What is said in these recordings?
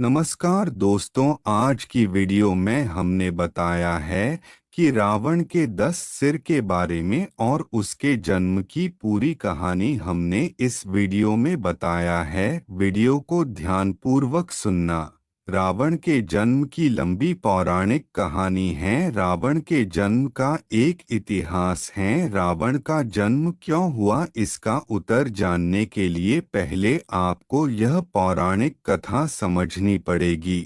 नमस्कार दोस्तों, आज की वीडियो में हमने बताया है कि रावण के 10 सिर के बारे में और उसके जन्म की पूरी कहानी हमने इस वीडियो में बताया है। वीडियो को ध्यानपूर्वक सुनना। रावण के जन्म की लंबी पौराणिक कहानी है। रावण के जन्म का एक इतिहास है। रावण का जन्म क्यों हुआ, इसका उत्तर जानने के लिए पहले आपको यह पौराणिक कथा समझनी पड़ेगी।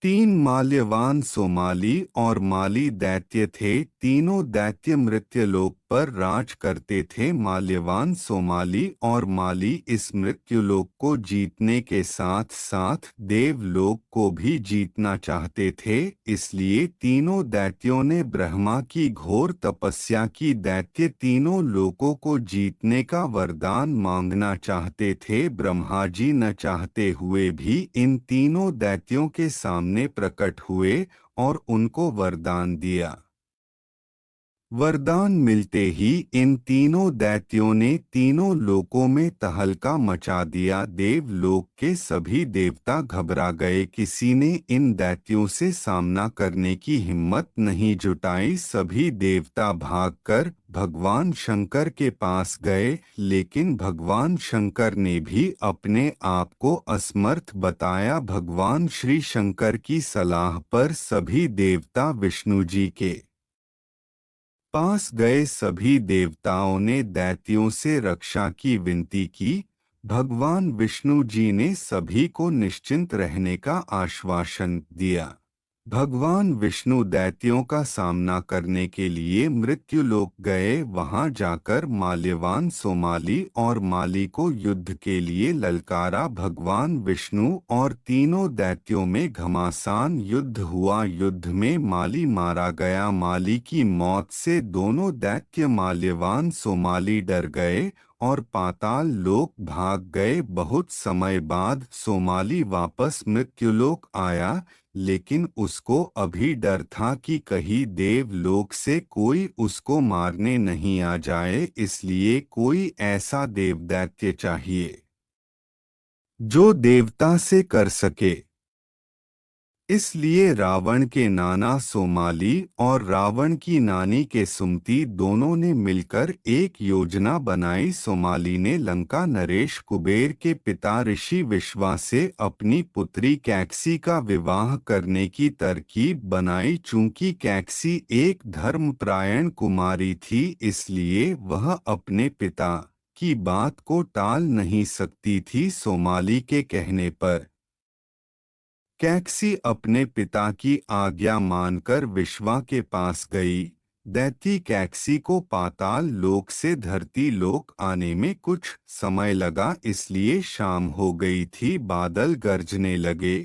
3 माल्यवान सोमाली और माली दैत्य थे। तीनों दैत्य मृत्युलोक पर राज करते थे। माल्यवान, सोमाली और माली इस मृत्युलोक को जीतने के साथ साथ देवलोक को भी जीतना चाहते थे। इसलिए तीनों दैत्यों ने ब्रह्मा की घोर तपस्या की। दैत्य तीनों लोकों को जीतने का वरदान मांगना चाहते थे। ब्रह्मा जी न चाहते हुए भी इन तीनों दैत्यों के सामने प्रकट हुए और उनको वरदान दिया। वरदान मिलते ही इन तीनों दैत्यों ने तीनों लोकों में तहलका मचा दिया। देवलोक के सभी देवता घबरा गए। किसी ने इन दैत्यों से सामना करने की हिम्मत नहीं जुटाई। सभी देवता भागकर भगवान शंकर के पास गए, लेकिन भगवान शंकर ने भी अपने आप को असमर्थ बताया। भगवान श्री शंकर की सलाह पर सभी देवता विष्णु जी के पास गए। सभी देवताओं ने दैत्यों से रक्षा की विनती की। भगवान विष्णु जी ने सभी को निश्चिंत रहने का आश्वासन दिया। भगवान विष्णु दैत्यों का सामना करने के लिए मृत्युलोक गए। वहां जाकर माल्यवान, सोमाली और माली को युद्ध के लिए ललकारा। भगवान विष्णु और तीनों दैत्यों में घमासान युद्ध हुआ। युद्ध में माली मारा गया। माली की मौत से दोनों दैत्य माल्यवान, सोमाली डर गए और पाताल लोक भाग गए। बहुत समय बाद सोमाली वापस मृत्युलोक आया, लेकिन उसको अभी डर था कि कहीं देवलोक से कोई उसको मारने नहीं आ जाए। इसलिए कोई ऐसा देवदैत्य चाहिए जो देवता से कर सके। इसलिए रावण के नाना सोमाली और रावण की नानी के सुमति दोनों ने मिलकर एक योजना बनाई। सोमाली ने लंका नरेश कुबेर के पिता ऋषि विश्वा से अपनी पुत्री कैकसी का विवाह करने की तरकीब बनाई। चूंकि कैकसी एक धर्मपरायण कुमारी थी, इसलिए वह अपने पिता की बात को टाल नहीं सकती थी। सोमाली के कहने पर कैकसी अपने पिता की आज्ञा मानकर विश्वा के पास गई। दैत्य कैकसी को पाताल लोक से धरती लोक आने में कुछ समय लगा, इसलिए शाम हो गई थी। बादल गरजने लगे,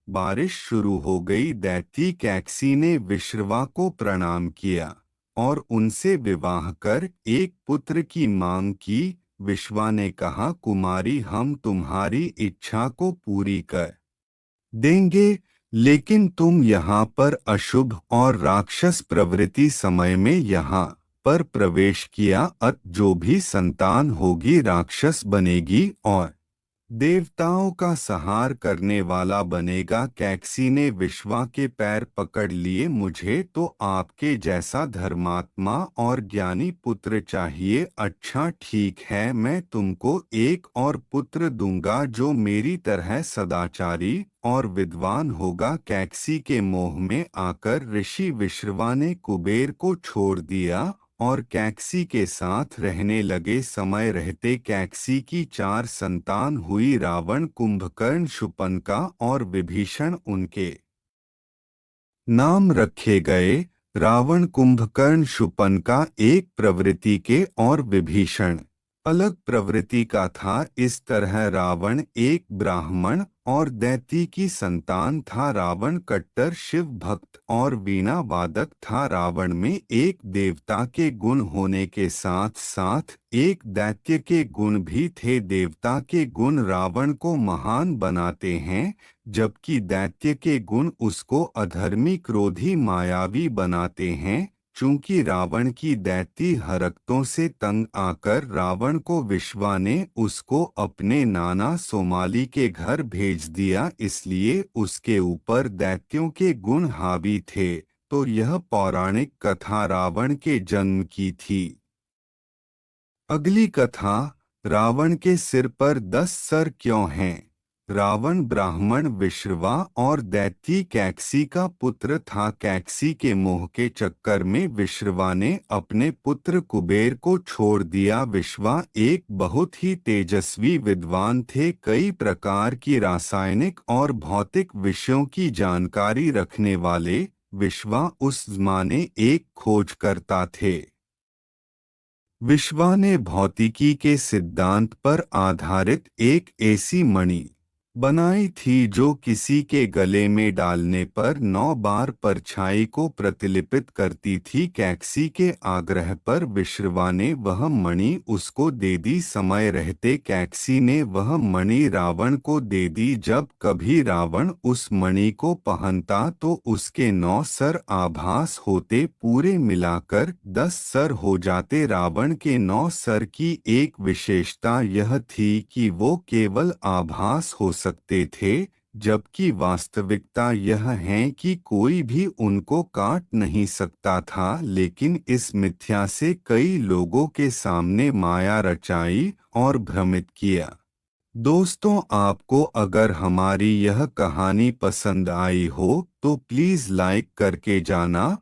बारिश शुरू हो गई। दैत्य कैकसी ने विश्वा को प्रणाम किया और उनसे विवाह कर एक पुत्र की मांग की। विश्वा ने कहा, कुमारी, हम तुम्हारी इच्छा को पूरी कर देंगे, लेकिन तुम यहाँ पर अशुभ और राक्षस प्रवृत्ति समय में यहाँ पर प्रवेश किया, अत जो भी संतान होगी राक्षस बनेगी और देवताओं का संहार करने वाला बनेगा। कैकसी ने विश्वा के पैर पकड़ लिए। मुझे तो आपके जैसा धर्मात्मा और ज्ञानी पुत्र चाहिए। अच्छा ठीक है, मैं तुमको एक और पुत्र दूंगा जो मेरी तरह सदाचारी और विद्वान होगा। कैकसी के मोह में आकर ऋषि विश्रवा ने कुबेर को छोड़ दिया और कैकसी के साथ रहने लगे। समय रहते कैकसी की 4 संतान हुई। रावण, कुंभकर्ण, शूर्पणखा और विभीषण उनके नाम रखे गए। रावण, कुंभकर्ण, शूर्पणखा एक प्रवृत्ति के और विभीषण अलग प्रवृत्ति का था। इस तरह रावण एक ब्राह्मण और दैत्य की संतान था। रावण कट्टर शिव भक्त और वीणा वादक था। रावण में एक देवता के गुण होने के साथ साथ एक दैत्य के गुण भी थे। देवता के गुण रावण को महान बनाते हैं, जबकि दैत्य के गुण उसको अधर्मी, क्रोधी, मायावी बनाते हैं। चूंकि रावण की दैत्य हरकतों से तंग आकर रावण को विश्वा ने उसको अपने नाना सोमाली के घर भेज दिया, इसलिए उसके ऊपर दैत्यों के गुण हावी थे। तो यह पौराणिक कथा रावण के जन्म की थी। अगली कथा, रावण के सिर पर 10 सर क्यों हैं? रावण ब्राह्मण विश्रवा और दैत्य कैकसी का पुत्र था। कैकसी के मोह के चक्कर में विश्रवा ने अपने पुत्र कुबेर को छोड़ दिया। विश्वा एक बहुत ही तेजस्वी विद्वान थे, कई प्रकार की रासायनिक और भौतिक विषयों की जानकारी रखने वाले। विश्वा उस ज़माने एक खोजकर्ता थे। विश्वा ने भौतिकी के सिद्धांत पर आधारित एक ऐसी मणि बनाई थी जो किसी के गले में डालने पर 9 बार परछाई को प्रतिलिपित करती थी। कैकसी के आग्रह पर विश्रवा ने वह मणि उसको दे दी। समय रहते कैकसी ने वह मणि रावण को दे दी। जब कभी रावण उस मणि को पहनता तो उसके 9 सर आभास होते, पूरे मिलाकर 10 सर हो जाते। रावण के 9 सर की एक विशेषता यह थी कि वो केवल आभास हो सकते थे, जबकि वास्तविकता यह है कि कोई भी उनको काट नहीं सकता था। लेकिन इस मिथ्या से कई लोगों के सामने माया रचाई और भ्रमित किया। दोस्तों, आपको अगर हमारी यह कहानी पसंद आई हो तो प्लीज़ लाइक करके जाना